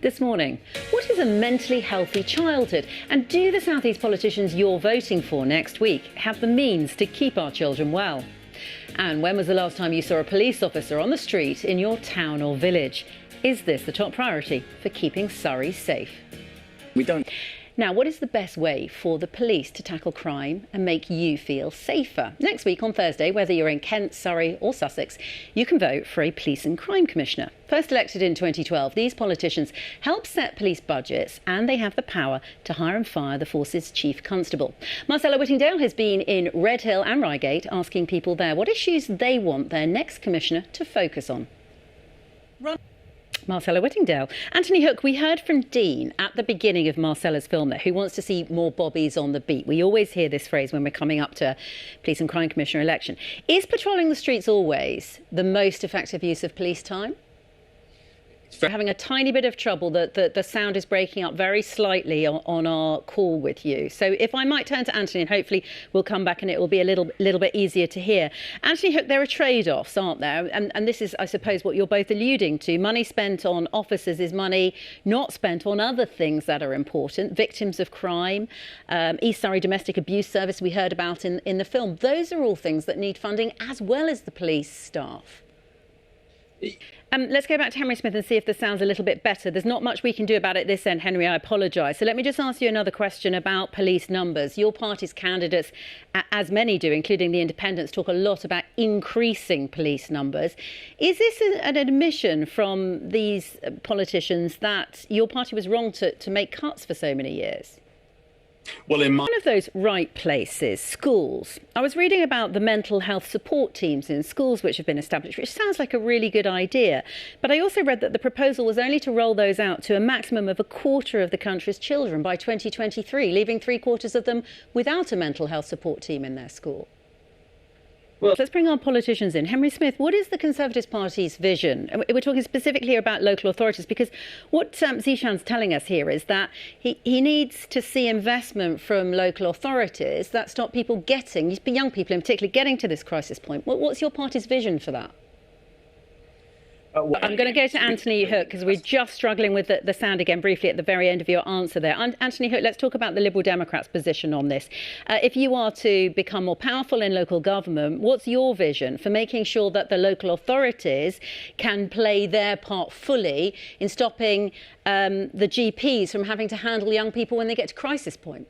This morning, what is a mentally healthy childhood? And do the South East politicians you're voting for next week have the means to keep our children well? And when was the last time you saw a police officer on the street in your town or village? Is this the top priority for keeping Surrey safe? We don't. Now, what is the best way for the police to tackle crime and make you feel safer? Next week on Thursday, whether you're in Kent, Surrey or Sussex, you can vote for a police and crime commissioner. First elected in 2012, these politicians help set police budgets and they have the power to hire and fire the force's chief constable. Marcella Whittingdale has been in Redhill and Reigate asking people there what issues they want their next commissioner to focus on. Marcella Whittingdale. Anthony Hook, we heard from Dean at the beginning of Marcella's film there, who wants to see more bobbies on the beat. We always hear this phrase when we're coming up to police and crime commissioner election. Is patrolling the streets always the most effective use of police time? We're having a tiny bit of trouble. The sound is breaking up very slightly on our call with you. So if I might turn to Anthony, and hopefully we'll come back and it will be a little bit easier to hear. Anthony Hook, there are trade-offs, aren't there? And this is, I suppose, what you're both alluding to. Money spent on officers is money not spent on other things that are important. Victims of crime, East Surrey Domestic Abuse Service we heard about in the film. Those are all things that need funding as well as the police staff. Let's go back to Henry Smith and see if the sound's a little bit better. There's not much we can do about it this end, Henry, I apologise. So let me just ask you another question about police numbers. Your party's candidates, as many do, including the independents, talk a lot about increasing police numbers. Is this an admission from these politicians that your party was wrong to make cuts for so many years? Well, one of those right places, schools. I was reading about the mental health support teams in schools which have been established, which sounds like a really good idea. But I also read that the proposal was only to roll those out to a maximum of a quarter of the country's children by 2023, leaving 3/4 of them without a mental health support team in their school. Well, let's bring our politicians in. Henry Smith, what is the Conservative Party's vision? And we're talking specifically about local authorities, because what Zishan's telling us here is that he needs to see investment from local authorities that stop people getting, young people in particular, getting to this crisis point. What's your party's vision for that? I'm going to go to Anthony Hook because we're just struggling with the sound again briefly at the very end of your answer there. Anthony Hook, let's talk about the Liberal Democrats' position on this. If you are to become more powerful in local government, what's your vision for making sure that the local authorities can play their part fully in stopping the GPs from having to handle young people when they get to crisis point?